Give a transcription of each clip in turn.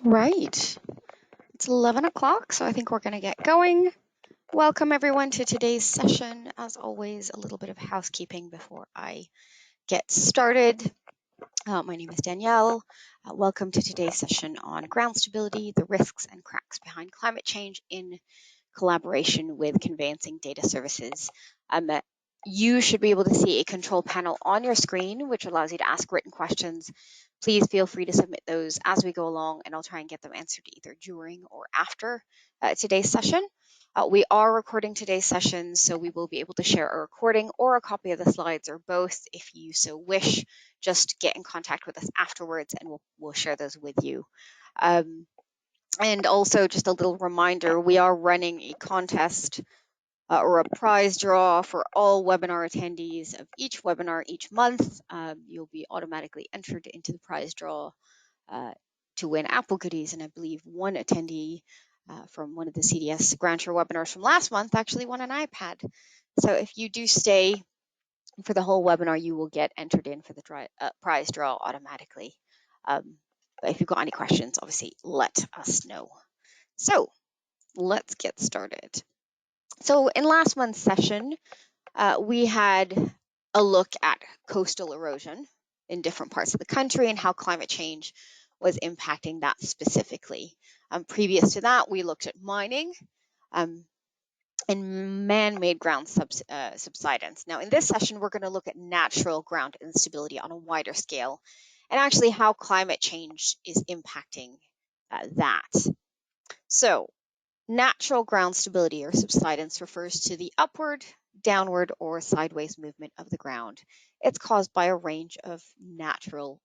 Right, it's 11 o'clock, so I think we're going to get going. Welcome everyone to today's session. As always, a little bit of housekeeping before I get started. My name is Danielle. Welcome to today's session on ground stability, the risks and cracks behind climate change in collaboration with Conveyancing Data Services. You should be able to see a control panel on your screen, which allows you to ask written questions. Please feel free to submit those as we go along, and I'll try and get them answered either during or after today's session. We are recording today's session, so we will be able to share a recording or a copy of the slides, or both if you so wish. Just get in contact with us afterwards and we'll share those with you. And also just a little reminder, we are running a contest or a prize draw for all webinar attendees of each webinar each month. You'll be automatically entered into the prize draw to win Apple goodies, and I believe one attendee from one of the CDS Groundsure webinars from last month actually won an iPad. So if you do stay for the whole webinar, you will get entered in for the prize draw automatically. But if you've got any questions, obviously let us know. So let's get started. So in last month's session, we had a look at coastal erosion in different parts of the country and how climate change was impacting that specifically. Previous to that, we looked at mining and man-made ground subsidence. Now in this session, we're going to look at natural ground instability on a wider scale and actually how climate change is impacting that. So natural ground stability or subsidence refers to the upward, downward, or sideways movement of the ground. It's caused by a range of natural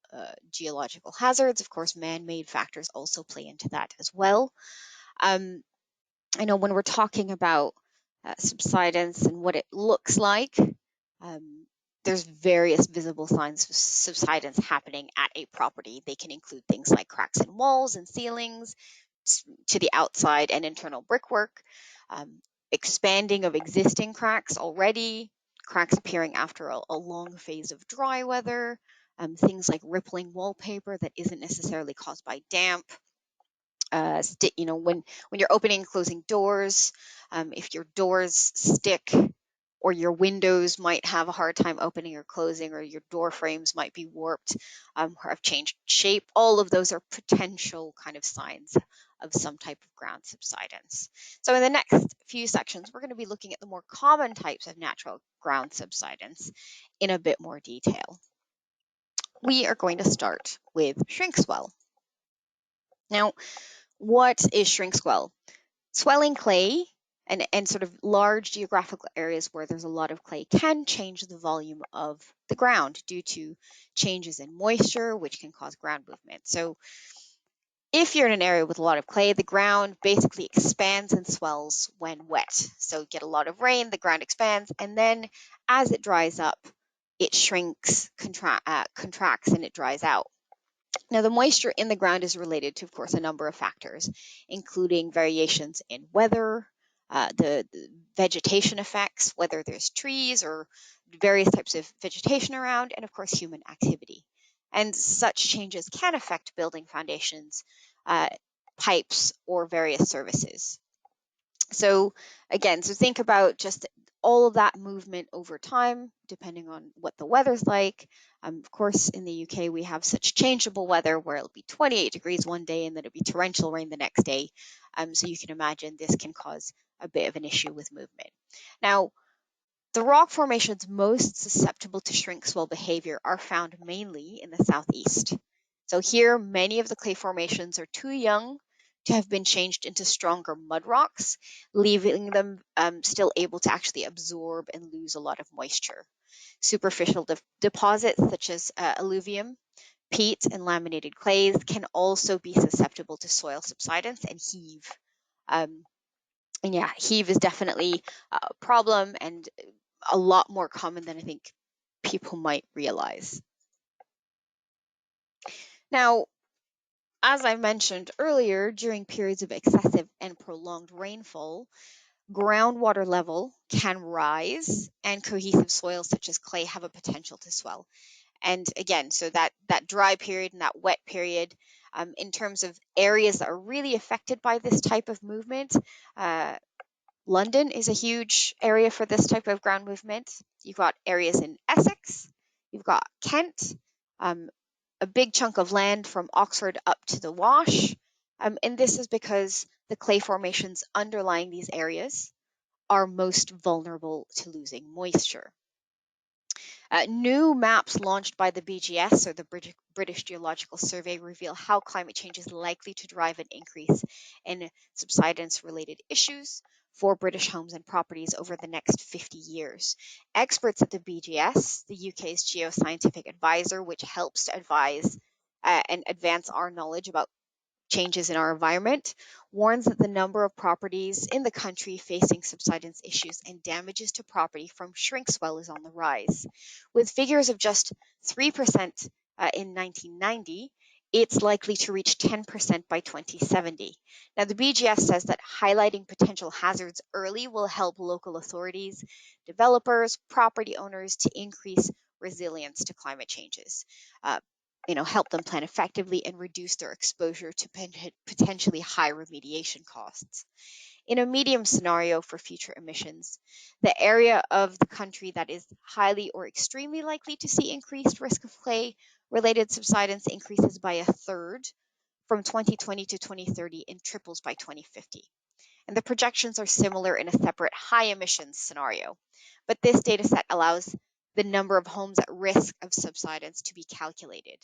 geological hazards. Of course, man-made factors also play into that as well. I know when we're talking about subsidence and what it looks like, there's various visible signs of subsidence happening at a property. They can include things like cracks in walls and ceilings, to the outside and internal brickwork, expanding of existing cracks already, cracks appearing after a long phase of dry weather, things like rippling wallpaper that isn't necessarily caused by damp. When you're opening and closing doors, if your doors stick or your windows might have a hard time opening or closing, or your door frames might be warped or have changed shape, all of those are potential kind of signs of some type of ground subsidence. So in the next few sections, we're going to be looking at the more common types of natural ground subsidence in a bit more detail. We are going to start with shrink-swell. Now, what is shrink-swell? Swelling clay and sort of large geographical areas where there's a lot of clay can change the volume of the ground due to changes in moisture, which can cause ground movement. So if you're in an area with a lot of clay, the ground basically expands and swells when wet. So get a lot of rain, the ground expands, and then as it dries up, it shrinks, contracts, and it dries out. Now, the moisture in the ground is related to, of course, a number of factors, including variations in weather, the vegetation effects, whether there's trees or various types of vegetation around, and of course, human activity. And such changes can affect building foundations, pipes, or various services. So again, think about just all of that movement over time, depending on what the weather's like. Of course, in the UK, we have such changeable weather where it'll be 28 degrees one day and then it'll be torrential rain the next day. So you can imagine this can cause a bit of an issue with movement. Now, the rock formations most susceptible to shrink-swell behavior are found mainly in the southeast. So here, many of the clay formations are too young to have been changed into stronger mud rocks, leaving them still able to actually absorb and lose a lot of moisture. Superficial deposits such as alluvium, peat, and laminated clays can also be susceptible to soil subsidence and heave. And yeah, heave is definitely a problem and a lot more common than I think people might realize. Now, as I mentioned earlier, during periods of excessive and prolonged rainfall, groundwater level can rise and cohesive soils such as clay have a potential to swell. And again, so that dry period and that wet period, In terms of areas that are really affected by this type of movement, London is a huge area for this type of ground movement. You've got areas in Essex, you've got Kent, a big chunk of land from Oxford up to the Wash. And this is because the clay formations underlying these areas are most vulnerable to losing moisture. New maps launched by the BGS, or the British Geological Survey, reveal how climate change is likely to drive an increase in subsidence-related issues for British homes and properties over the next 50 years. Experts at the BGS, the UK's geoscientific advisor, which helps to advise and advance our knowledge about changes in our environment, warns that the number of properties in the country facing subsidence issues and damages to property from shrink-swell is on the rise. With figures of just 3% in 1990, it's likely to reach 10% by 2070. Now, the BGS says that highlighting potential hazards early will help local authorities, developers, property owners to increase resilience to climate changes. Help them plan effectively and reduce their exposure to potentially high remediation costs. In a medium scenario for future emissions, the area of the country that is highly or extremely likely to see increased risk of clay-related subsidence increases by a third from 2020 to 2030 and triples by 2050. And the projections are similar in a separate high emissions scenario. But this data set allows the number of homes at risk of subsidence to be calculated.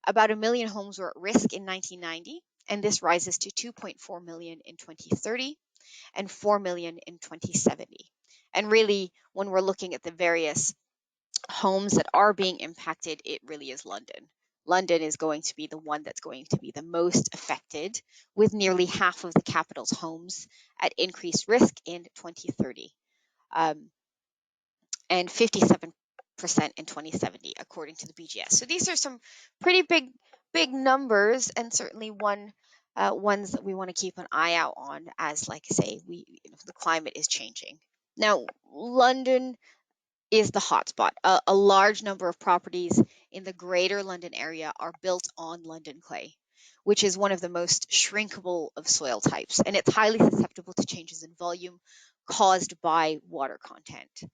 About 1 million homes were at risk in 1990, and this rises to 2.4 million in 2030 and 4 million in 2070. And really, when we're looking at the various homes that are being impacted, it really is London. London is going to be the one that's going to be the most affected, with nearly half of the capital's homes at increased risk in 2030. And 57% in 2070, according to the BGS. So these are some pretty big numbers, and certainly ones that we want to keep an eye out on as, like I say, the climate is changing. Now, London is the hotspot. A large number of properties in the greater London area are built on London clay, which is one of the most shrinkable of soil types, and it's highly susceptible to changes in volume caused by water content.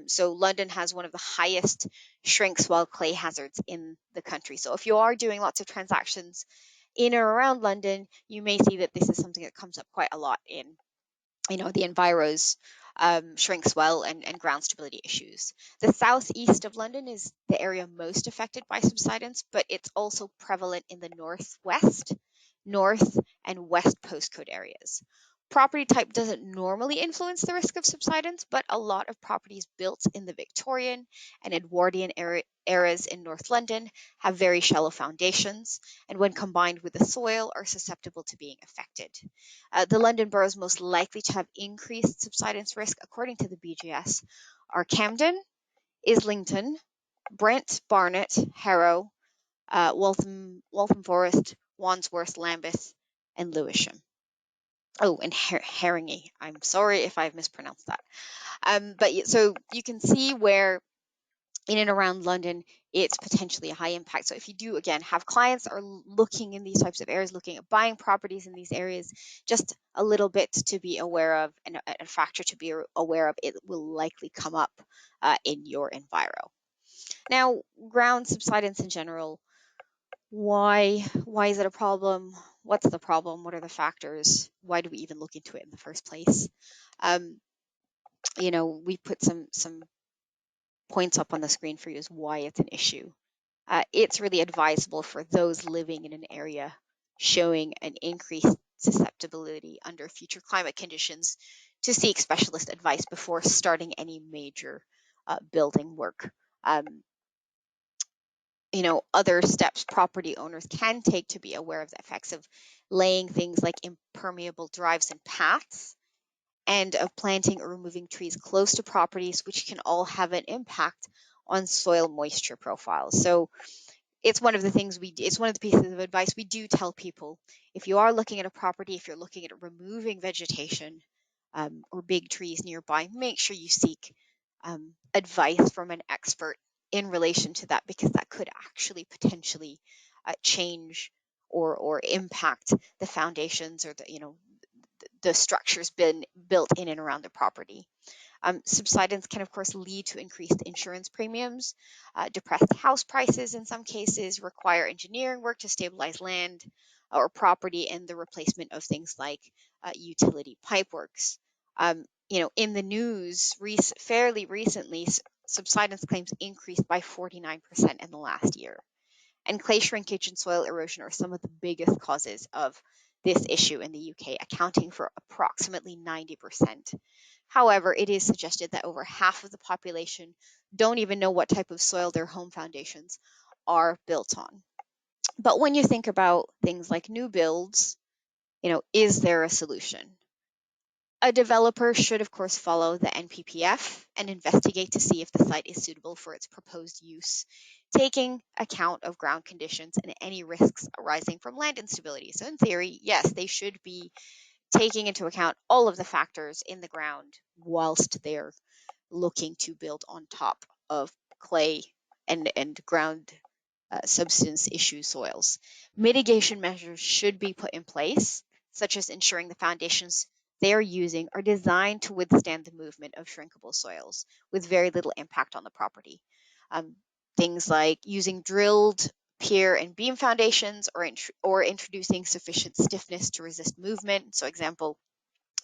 So London has one of the highest shrink-swell clay hazards in the country. So if you are doing lots of transactions in or around London, you may see that this is something that comes up quite a lot in, the enviros, shrink-swell and ground stability issues. The southeast of London is the area most affected by subsidence, but it's also prevalent in the northwest, north, and west postcode areas. Property type doesn't normally influence the risk of subsidence, but a lot of properties built in the Victorian and Edwardian eras in North London have very shallow foundations, and when combined with the soil, are susceptible to being affected. The London boroughs most likely to have increased subsidence risk, according to the BGS, are Camden, Islington, Brent, Barnet, Harrow, Waltham Forest, Wandsworth, Lambeth, and Lewisham. Oh, and Haringey. I'm sorry if I've mispronounced that. But so you can see where in and around London, it's potentially a high impact. So if you do, again, have clients that are looking in these types of areas, looking at buying properties in these areas, just a little bit to be aware of, and a factor to be aware of, it will likely come up in your enviro. Now, ground subsidence in general, why is it a problem? What's the problem? What are the factors? Why do we even look into it in the first place? We put some points up on the screen for you as why it's an issue. It's really advisable for those living in an area showing an increased susceptibility under future climate conditions to seek specialist advice before starting any major building work. Other steps property owners can take to be aware of the effects of laying things like impermeable drives and paths, and of planting or removing trees close to properties, which can all have an impact on soil moisture profiles. So it's one of the things it's one of the pieces of advice we do tell people. If you are looking at a property, if you're looking at removing vegetation or big trees nearby, make sure you seek advice from an expert in relation to that, because that could actually potentially change or impact the foundations or the structures been built in and around the property. Subsidence can, of course, lead to increased insurance premiums, depressed house prices in some cases, require engineering work to stabilize land or property, and the replacement of things like utility pipeworks. In the news fairly recently, subsidence claims increased by 49% in the last year. And clay shrinkage and soil erosion are some of the biggest causes of this issue in the UK, accounting for approximately 90%. However, it is suggested that over half of the population don't even know what type of soil their home foundations are built on. But when you think about things like new builds, is there a solution? A developer should, of course, follow the NPPF and investigate to see if the site is suitable for its proposed use, taking account of ground conditions and any risks arising from land instability. So in theory, yes, they should be taking into account all of the factors in the ground whilst they're looking to build on top of clay and ground subsidence issue soils. Mitigation measures should be put in place, such as ensuring the foundations they are using are designed to withstand the movement of shrinkable soils with very little impact on the property. Things like using drilled pier and beam foundations or introducing sufficient stiffness to resist movement. So example,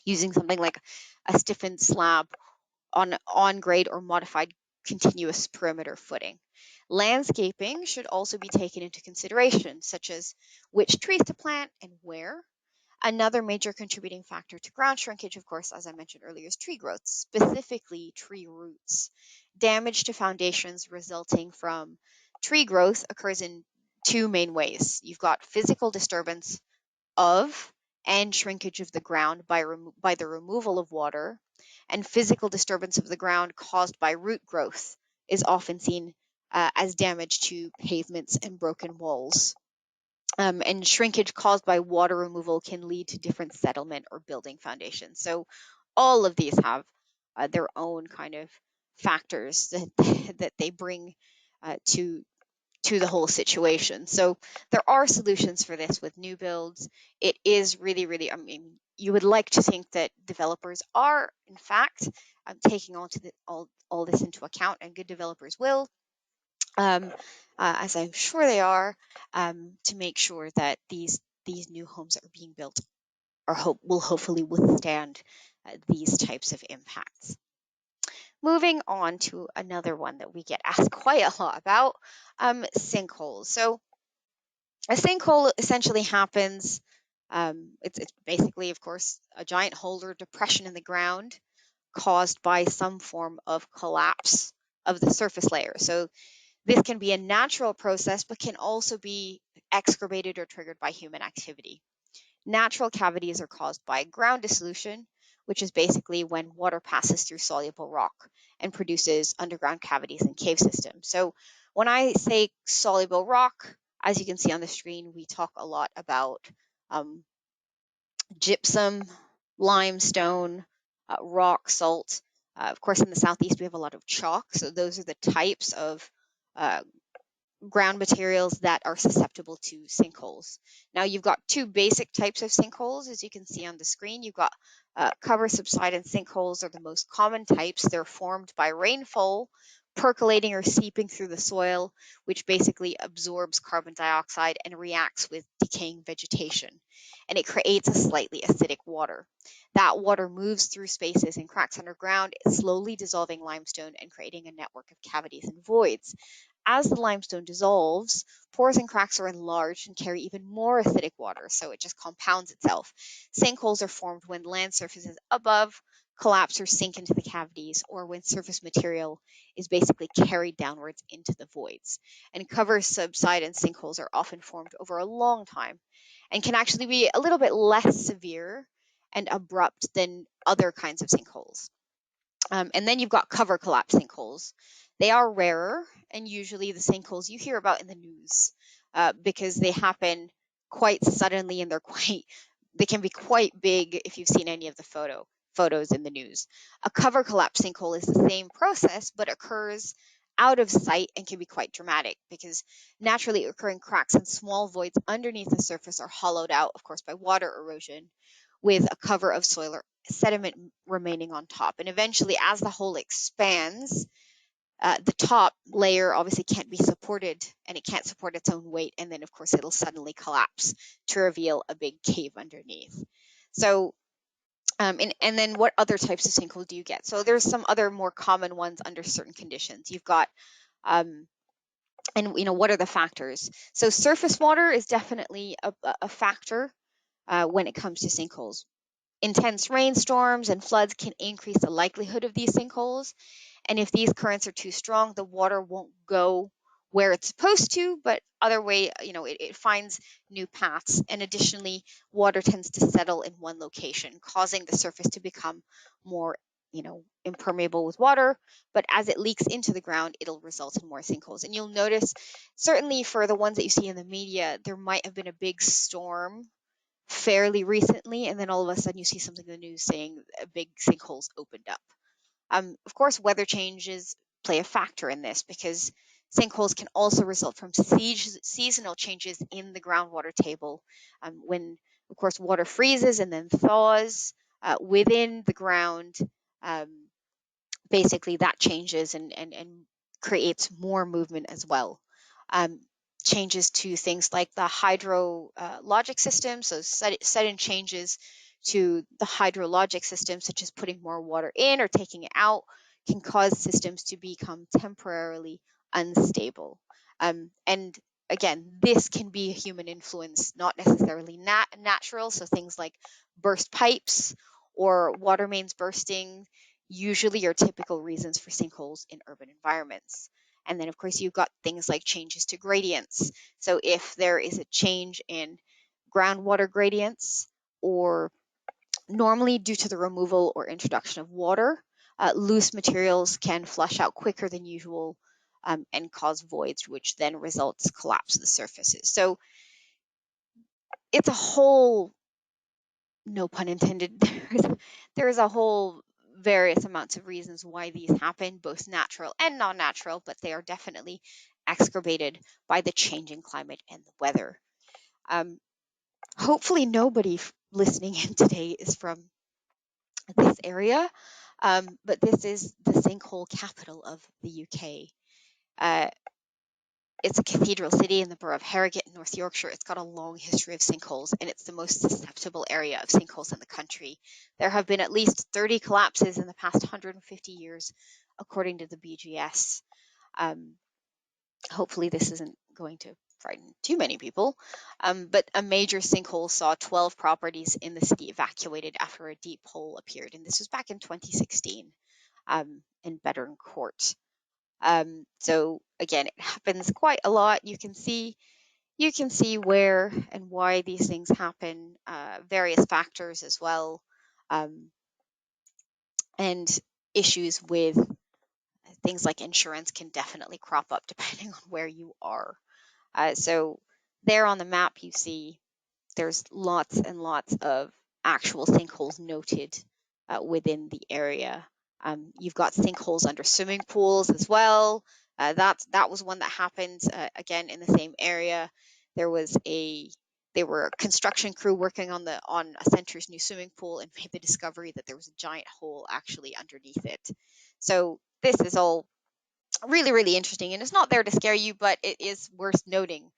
using something like a stiffened slab on grade or modified continuous perimeter footing. Landscaping should also be taken into consideration, such as which trees to plant and where. Another major contributing factor to ground shrinkage, of course, as I mentioned earlier, is tree growth, specifically tree roots. Damage to foundations resulting from tree growth occurs in two main ways. You've got physical disturbance of and shrinkage of the ground by the removal of water, and physical disturbance of the ground caused by root growth is often seen as damage to pavements and broken walls. And shrinkage caused by water removal can lead to different settlement or building foundations. So all of these have their own kind of factors that they bring to the whole situation. So there are solutions for this with new builds. It is really, you would like to think that developers are, in fact, taking all this into account, and good developers will, as I'm sure they are, to make sure that these new homes that are being built will hopefully withstand these types of impacts. Moving on to another one that we get asked quite a lot about, sinkholes. So a sinkhole essentially happens, it's basically, of course, a giant hole or depression in the ground caused by some form of collapse of the surface layer. So this can be a natural process, but can also be excavated or triggered by human activity. Natural cavities are caused by ground dissolution, which is basically when water passes through soluble rock and produces underground cavities and cave systems. So when I say soluble rock, as you can see on the screen, we talk a lot about gypsum, limestone, rock, salt. Of course, in the southeast, we have a lot of chalk. So those are the types of ground materials that are susceptible to sinkholes. Now you've got two basic types of sinkholes, as you can see on the screen. You've got cover, subsidence sinkholes are the most common types. They're formed by rainfall percolating or seeping through the soil, which basically absorbs carbon dioxide and reacts with decaying vegetation. And it creates a slightly acidic water. That water moves through spaces and cracks underground, slowly dissolving limestone and creating a network of cavities and voids. As the limestone dissolves, pores and cracks are enlarged and carry even more acidic water, so it just compounds itself. Sinkholes are formed when land surfaces above collapse or sink into the cavities, or when surface material is basically carried downwards into the voids. And cover, subsidence sinkholes are often formed over a long time and can actually be a little bit less severe and abrupt than other kinds of sinkholes. And then you've got cover collapse sinkholes. They are rarer and usually the sinkholes you hear about in the news because they happen quite suddenly and they can be quite big if you've seen any of the photos in the news. A cover collapse sinkhole is the same process but occurs out of sight and can be quite dramatic because naturally occurring cracks and small voids underneath the surface are hollowed out, of course, by water erosion with a cover of soil or sediment remaining on top. And eventually, as the hole expands, the top layer obviously can't be supported and it can't support its own weight. And then, of course, it'll suddenly collapse to reveal a big cave underneath. So, and then what other types of sinkhole do you get? So there's some other more common ones under certain conditions. You've got, and what are the factors? So surface water is definitely a factor when it comes to sinkholes. Intense rainstorms and floods can increase the likelihood of these sinkholes. And if these currents are too strong, the water won't go where it's supposed to, but other way, it finds new paths. And additionally, water tends to settle in one location, causing the surface to become more, impermeable with water. But as it leaks into the ground, it'll result in more sinkholes. And you'll notice, certainly for the ones that you see in the media, there might have been a big storm fairly recently, and then all of a sudden you see something in the news saying a big sinkhole's opened up. Of course, weather changes play a factor in this because sinkholes can also result from seasonal changes in the groundwater table. When, of course, water freezes and then thaws within the ground, basically that changes and creates more movement as well. Changes to things like the hydrologic system, so sudden changes to the hydrologic system, such as putting more water in or taking it out, can cause systems to become temporarily unstable. And again, this can be a human influence, not necessarily natural. So things like burst pipes or water mains bursting usually are typical reasons for sinkholes in urban environments. And then, of course, you've got things like changes to gradients. So if there is a change in groundwater gradients, or normally due to the removal or introduction of water, loose materials can flush out quicker than usual and cause voids, which then results collapse of the surfaces. So it's a whole, no pun intended, there's a whole various amounts of reasons why these happen, both natural and non-natural, but they are definitely exacerbated by the changing climate and the weather. Hopefully nobody listening in today is from this area, but this is the sinkhole capital of the UK. It's a cathedral city in the borough of Harrogate in North Yorkshire. It's got a long history of sinkholes, and it's the most susceptible area of sinkholes in the country. There have been at least 30 collapses in the past 150 years, according to the BGS. Hopefully this isn't going to frighten too many people, but a major sinkhole saw 12 properties in the city evacuated after a deep hole appeared, and this was back in 2016 in Bettern Court. So again, it happens quite a lot. You can see where and why these things happen, various factors as well, and issues with things like insurance can definitely crop up depending on where you are. So there on the map you see there's lots and lots of actual sinkholes noted within the area. You've got sinkholes under swimming pools as well. That was one that happened again in the same area. There were a construction crew working on a center's new swimming pool and made the discovery that there was a giant hole actually underneath it. So this is all really, really interesting, and it's not there to scare you, but it is worth noting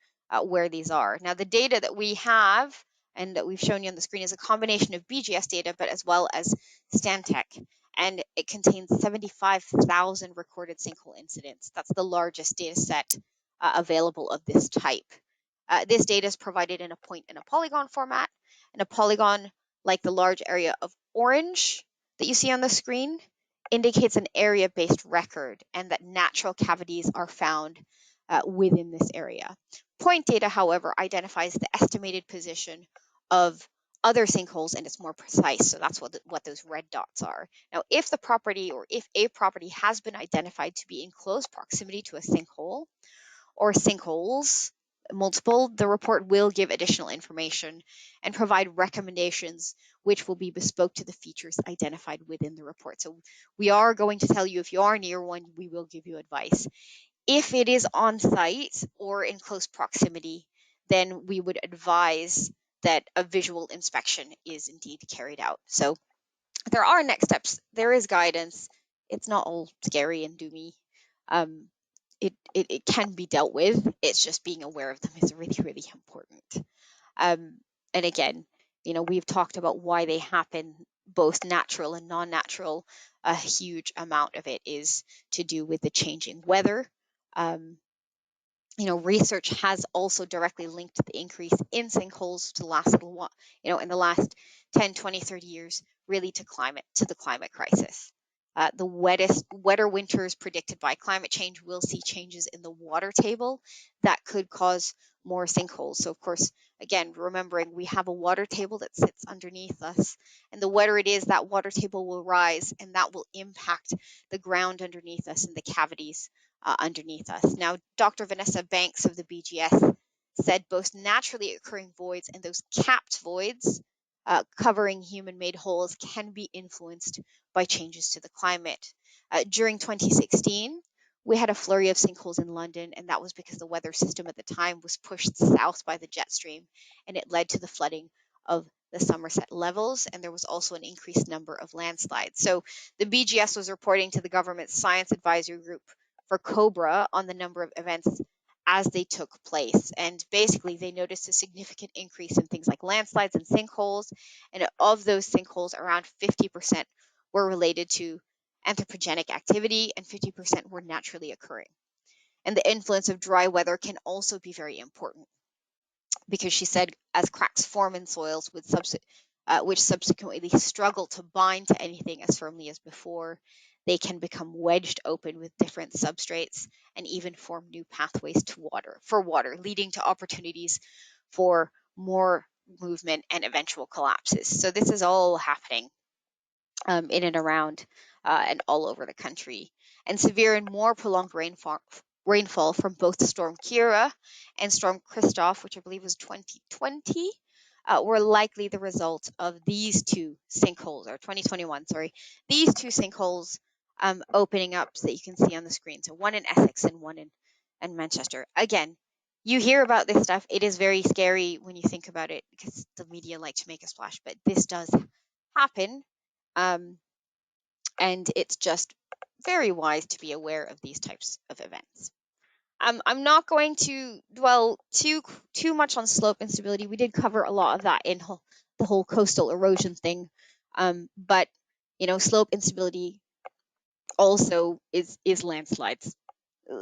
where these are. Now, the data that we have and that we've shown you on the screen is a combination of BGS data, but as well as Stantec, and it contains 75,000 recorded sinkhole incidents. That's the largest data set available of this type. This data is provided in a point and a polygon format, and a polygon, like the large area of orange that you see on the screen, indicates an area-based record and that natural cavities are found within this area. Point data, however, identifies the estimated position of other sinkholes and it's more precise. So that's what those red dots are. Now, if the property or if a property has been identified to be in close proximity to a sinkhole or sinkholes, multiple, the report will give additional information and provide recommendations which will be bespoke to the features identified within the report. So we are going to tell you if you are near one, we will give you advice. If it is on site or in close proximity, then we would advise that a visual inspection is indeed carried out. So there are next steps. There is guidance. It's not all scary and doomy. It can be dealt with. It's just being aware of them is really, really important. And again, we've talked about why they happen, both natural and non-natural. A huge amount of it is to do with the changing weather. Research has also directly linked the increase in sinkholes to the last little while, in the last 10, 20, 30 years, really to the climate crisis. The wetter winters predicted by climate change will see changes in the water table that could cause more sinkholes. So of course, again, remembering we have a water table that sits underneath us, and the wetter it is, that water table will rise, and that will impact the ground underneath us and the cavities underneath us. Now, Dr. Vanessa Banks of the BGS said both naturally occurring voids and those capped voids covering human-made holes can be influenced by changes to the climate. During 2016, we had a flurry of sinkholes in London, and that was because the weather system at the time was pushed south by the jet stream, and it led to the flooding of the Somerset levels, and there was also an increased number of landslides. So the BGS was reporting to the government's science advisory group for COBRA on the number of events as they took place. And basically, they noticed a significant increase in things like landslides and sinkholes. And of those sinkholes, around 50% were related to anthropogenic activity and 50% were naturally occurring. And the influence of dry weather can also be very important, because she said as cracks form in soils which subsequently struggle to bind to anything as firmly as before, they can become wedged open with different substrates and even form new pathways for water, leading to opportunities for more movement and eventual collapses. So this is all happening in and around and all over the country. And severe and more prolonged rainfall from both Storm Kira and Storm Christoph, which I believe was 2020, were likely the result of these two sinkholes, or 2021, sorry, these two sinkholes opening up that you can see on the screen. So one in Essex and one in Manchester. Again, you hear about this stuff. It is very scary when you think about it, because the media like to make a splash, but this does happen. And it's just very wise to be aware of these types of events. I'm not going to dwell too much on slope instability. We did cover a lot of that in the whole coastal erosion thing, but slope instability also is landslides.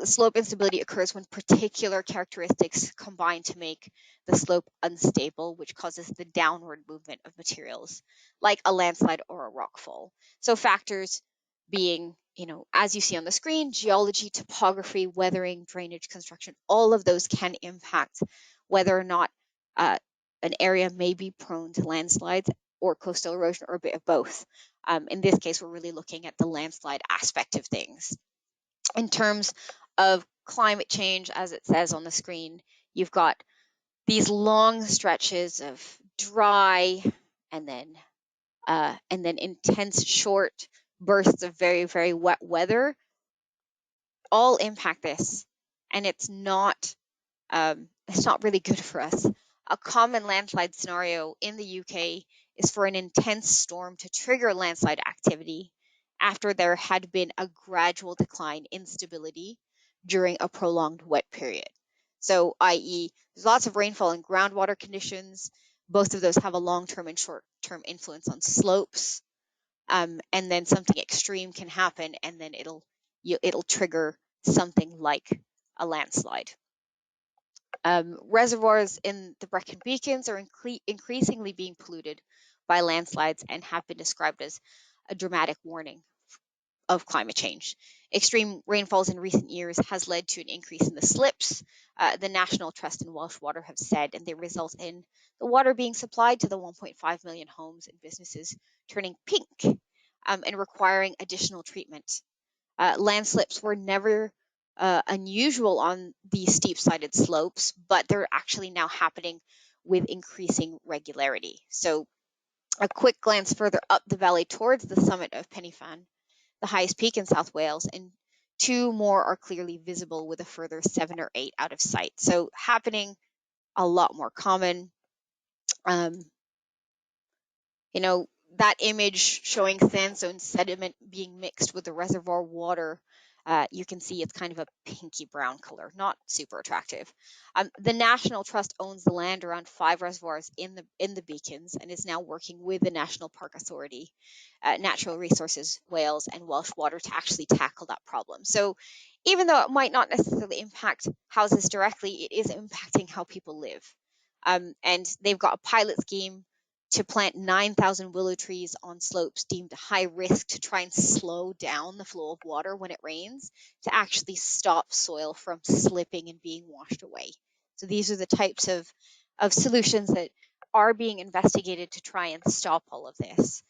Slope instability occurs when particular characteristics combine to make the slope unstable, which causes the downward movement of materials, like a landslide or a rockfall. So factors being, as you see on the screen, geology, topography, weathering, drainage, construction, all of those can impact whether or not an area may be prone to landslides or coastal erosion, or a bit of both. In this case, we're really looking at the landslide aspect of things. In terms of climate change, as it says on the screen, you've got these long stretches of dry and then intense short bursts of very, very wet weather all impact this, and it's not really good for us. A common landslide scenario in the UK is for an intense storm to trigger landslide activity after there had been a gradual decline in stability during a prolonged wet period. So, i.e., there's lots of rainfall and groundwater conditions. Both of those have a long-term and short-term influence on slopes. And then something extreme can happen, and then it'll trigger something like a landslide. Reservoirs in the Brecon Beacons are increasingly being polluted by landslides and have been described as a dramatic warning of climate change. Extreme rainfalls in recent years has led to an increase in the slips, the National Trust and Welsh Water have said, and they result in the water being supplied to the 1.5 million homes and businesses turning pink and requiring additional treatment. Landslips were never unusual on these steep-sided slopes, but they're actually now happening with increasing regularity. So a quick glance further up the valley towards the summit of Penifan, the highest peak in South Wales, and 2 more are clearly visible with a further 7 or 8 out of sight. So happening a lot more common. You know, that image showing sandstone sediment being mixed with the reservoir water, you can see it's kind of a pinky brown color, not super attractive. The National Trust owns the land around 5 reservoirs in the beacons and is now working with the National Park Authority, Natural Resources Wales, and Welsh Water to actually tackle that problem. So even though it might not necessarily impact houses directly, it is impacting how people live. And they've got a pilot scheme to plant 9,000 willow trees on slopes deemed high risk to try and slow down the flow of water when it rains, to actually stop soil from slipping and being washed away. So these are the types of solutions that are being investigated to try and stop all of this.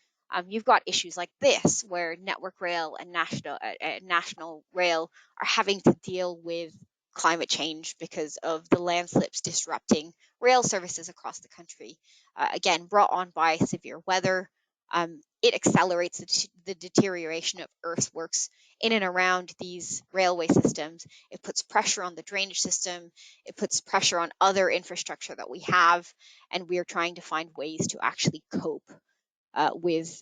You've got issues like this, where Network Rail and National Rail are having to deal with climate change because of the landslips disrupting rail services across the country. Again, brought on by severe weather. It accelerates the deterioration of earthworks in and around these railway systems. It puts pressure on the drainage system. It puts pressure on other infrastructure that we have, and we are trying to find ways to actually cope with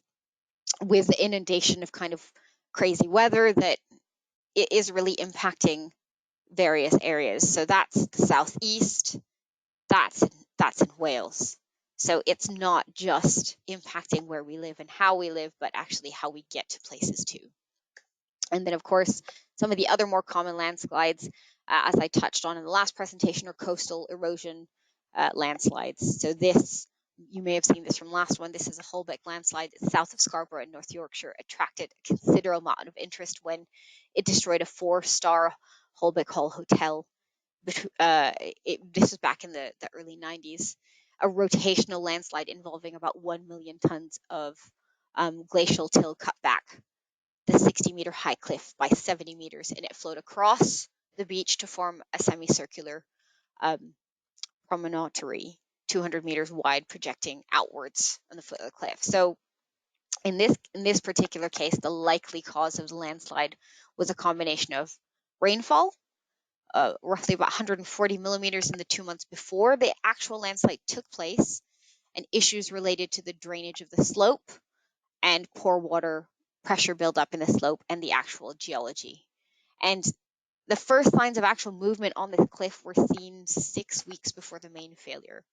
the inundation of kind of crazy weather that is really impacting various areas. So that's the southeast. That's in Wales. So it's not just impacting where we live and how we live, but actually how we get to places too. And then, of course, some of the other more common landslides, as I touched on in the last presentation, are coastal erosion landslides. So this, you may have seen this from last one. This is a Holbeck landslide south of Scarborough in North Yorkshire. Attracted a considerable amount of interest when it destroyed a 4-star Holbeck Hall hotel. This was back in the early 90s, a rotational landslide involving about 1 million tons of glacial till cut back the 60-meter high cliff by 70 meters, and it flowed across the beach to form a semicircular promontory 200 meters wide, projecting outwards on the foot of the cliff. So in this particular case, the likely cause of the landslide was a combination of rainfall, roughly about 140 millimeters in the 2 months before the actual landslide took place, and issues related to the drainage of the slope and poor water pressure buildup in the slope and the actual geology. And the first signs of actual movement on this cliff were seen 6 weeks before the main failure,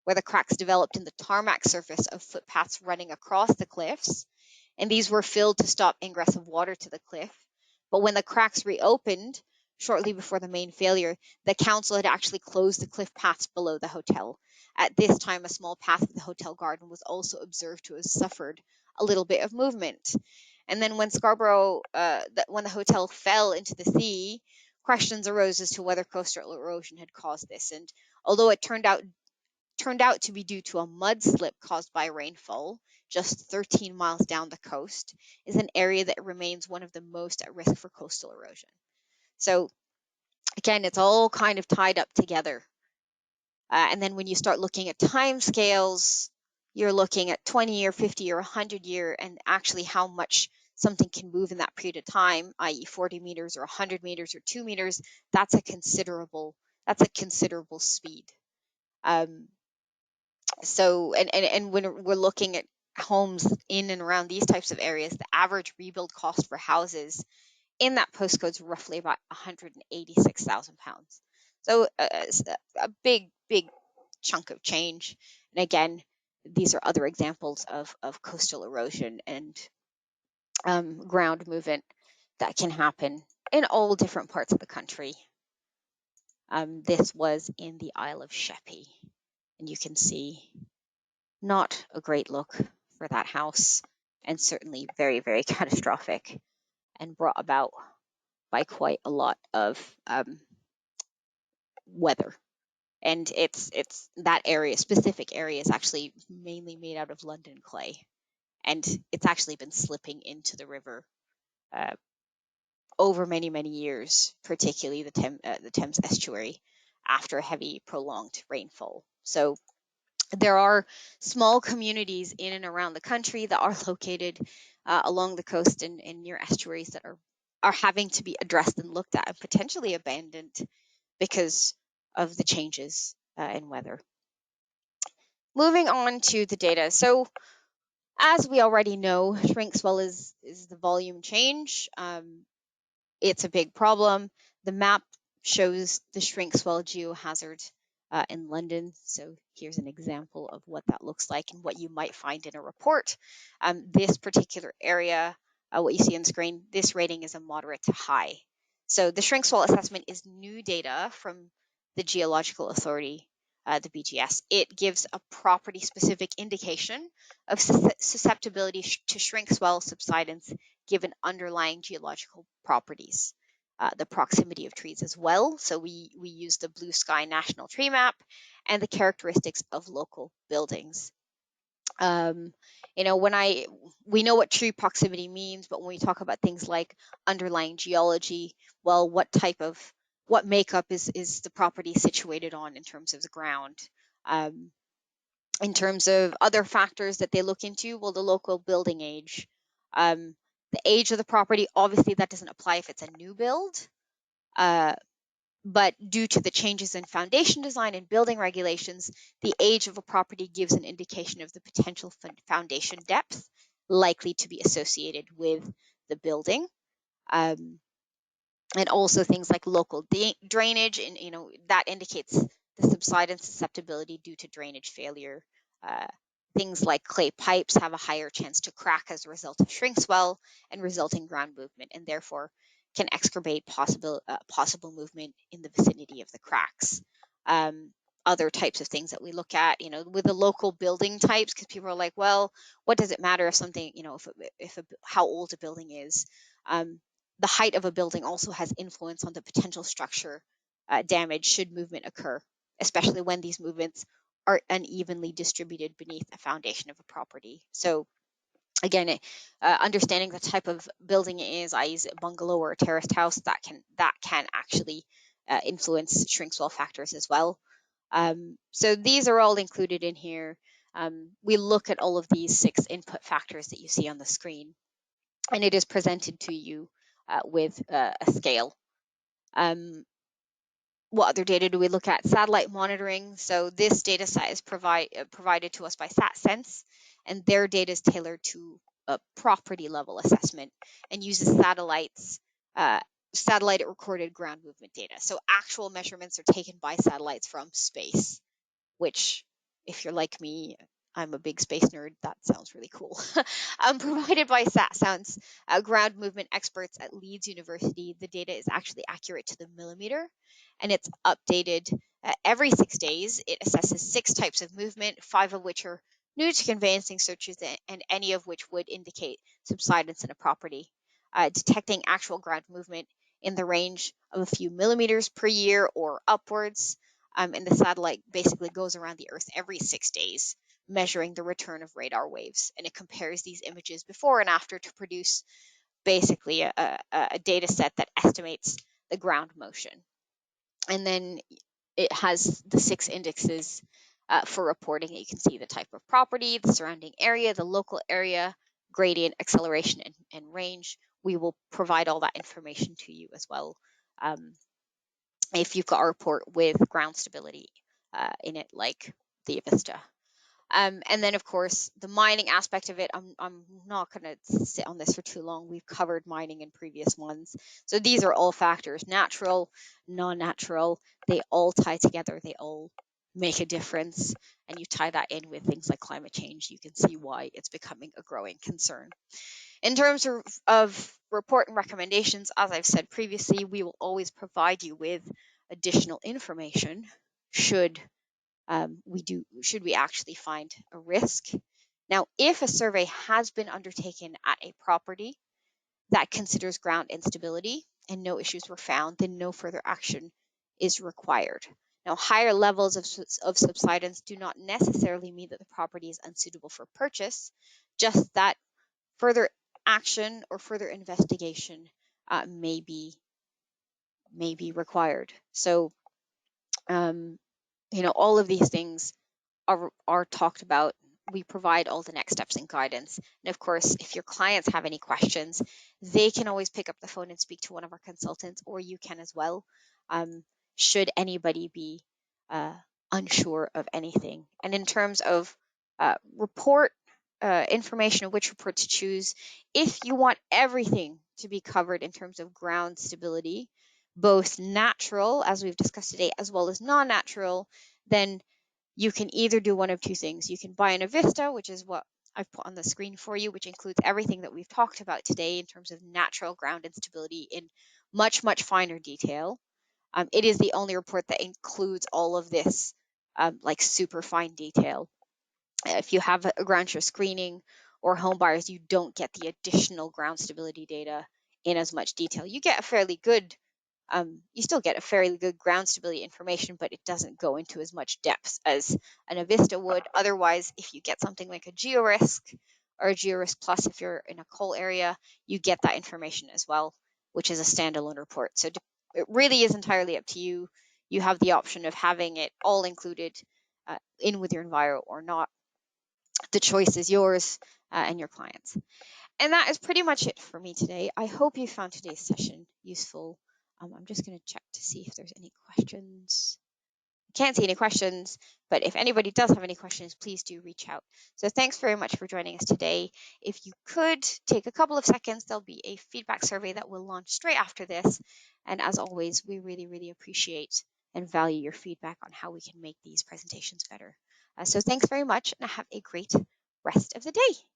where the cracks developed in the tarmac surface of footpaths running across the cliffs, and these were filled to stop ingress of water to the cliff. But when the cracks reopened shortly before the main failure, the council had actually closed the cliff paths below the hotel. At this time, a small path of the hotel garden was also observed to have suffered a little bit of movement. And then when when the hotel fell into the sea, questions arose as to whether coastal erosion had caused this. And although it turned out to be due to a mudslip caused by rainfall, just 13 miles down the coast, is an area that remains one of the most at risk for coastal erosion. So again, it's all kind of tied up together. And then when you start looking at time scales, you're looking at 20 or 50 or 100 year, and actually how much something can move in that period of time, i.e. 40 meters or 100 meters or 2 meters, that's a considerable speed. So, and when we're looking at homes in and around these types of areas, the average rebuild cost for houses in that postcode is roughly about £186,000. So a big chunk of change. And again, these are other examples of coastal erosion and ground movement that can happen in all different parts of the country. This was in the Isle of Sheppey, and you can see not a great look for that house, and certainly very, very catastrophic, and brought about by quite a lot of weather. And it's that specific area is actually mainly made out of London clay, and it's actually been slipping into the river over many, many years, particularly the Thames estuary after heavy prolonged rainfall. So there are small communities in and around the country that are located along the coast and near estuaries that are having to be addressed and looked at and potentially abandoned because of the changes in weather. Moving on to the data. So as we already know, shrink-swell is the volume change. It's a big problem. The map shows the shrink-swell geohazard in London. So here's an example of what that looks like and what you might find in a report. This particular area, what you see on screen, this rating is a moderate to high. So the shrink-swell assessment is new data from the Geological Authority, the BGS. It gives a property-specific indication of susceptibility to shrink-swell subsidence given underlying geological properties. The proximity of trees as well. So we use the Blue Sky National Tree Map and the characteristics of local buildings. We know what tree proximity means, but when we talk about things like underlying geology, well, what makeup is the property situated on in terms of the ground? In terms of other factors that they look into, well, the local building age, the age of the property, obviously that doesn't apply if it's a new build, but due to the changes in foundation design and building regulations, the age of a property gives an indication of the potential foundation depth likely to be associated with the building. And also things like local drainage, and that indicates the subsidence susceptibility due to drainage failure. Things like clay pipes have a higher chance to crack as a result of shrink swell and resulting ground movement, and therefore can excavate possible movement in the vicinity of the cracks. Other types of things that we look at, with the local building types, because people are like, well, what does it matter if something, how old a building is? The height of a building also has influence on the potential structure damage should movement occur, especially when these movements are unevenly distributed beneath a foundation of a property. So again, understanding the type of building it is, i.e. a bungalow or a terraced house, that can actually influence shrink swell factors as well. So these are all included in here. We look at all of these 6 input factors that you see on the screen, and it is presented to you with a scale. What other data do we look at? Satellite monitoring. So this data set is provided to us by SatSense, and their data is tailored to a property level assessment and uses satellite recorded ground movement data. So actual measurements are taken by satellites from space, which, if you're like me, I'm a big space nerd. That sounds really cool. Provided by SatSense, ground movement experts at Leeds University. The data is actually accurate to the millimeter, and it's updated every 6 days. It assesses 6 types of movement, 5 of which are new to conveyancing searches, and any of which would indicate subsidence in a property, detecting actual ground movement in the range of a few millimeters per year or upwards. And the satellite basically goes around the Earth every 6 days, measuring the return of radar waves, and it compares these images before and after to produce basically a data set that estimates the ground motion. And then it has the 6 indexes for reporting. You can see the type of property, the surrounding area, the local area, gradient, acceleration, and range. We will provide all that information to you as well if you've got a report with ground stability in it, like the Avista. And then, of course, the mining aspect of it, I'm not going to sit on this for too long. We've covered mining in previous ones. So these are all factors, natural, non-natural. They all tie together. They all make a difference. And you tie that in with things like climate change, you can see why it's becoming a growing concern. In terms of report and recommendations, as I've said previously, we will always provide you with additional information should we actually find a risk. Now, if a survey has been undertaken at a property that considers ground instability and no issues were found, then no further action is required. Now, higher levels of subsidence do not necessarily mean that the property is unsuitable for purchase, just that further action or further investigation may be required. So, you know, all of these things are talked about. We provide all the next steps and guidance. And of course, if your clients have any questions, they can always pick up the phone and speak to one of our consultants, or you can as well. Should anybody be unsure of anything. And in terms of report information, which report to choose, if you want everything to be covered in terms of ground stability, both natural, as we've discussed today, as well as non-natural, then you can either do one of two things. You can buy an Avista, which is what I've put on the screen for you, which includes everything that we've talked about today in terms of natural ground instability in much, much finer detail. It is the only report that includes all of this, like super fine detail. If you have a Groundsure screening or home buyers, you don't get the additional ground stability data in as much detail. You get a fairly good you still get a fairly good ground stability information, but it doesn't go into as much depth as an Avista would. Otherwise, if you get something like a GeoRisk or a GeoRisk Plus, if you're in a coal area, you get that information as well, which is a standalone report. So it really is entirely up to you. You have the option of having it all included in with your enviro or not. The choice is yours and your clients. And that is pretty much it for me today. I hope you found today's session useful. I'm just going to check to see if there's any questions. I can't see any questions, but if anybody does have any questions, please do reach out. So thanks very much for joining us today. If you could take a couple of seconds, there'll be a feedback survey that will launch straight after this. And as always, we really, really appreciate and value your feedback on how we can make these presentations better. So thanks very much, and have a great rest of the day.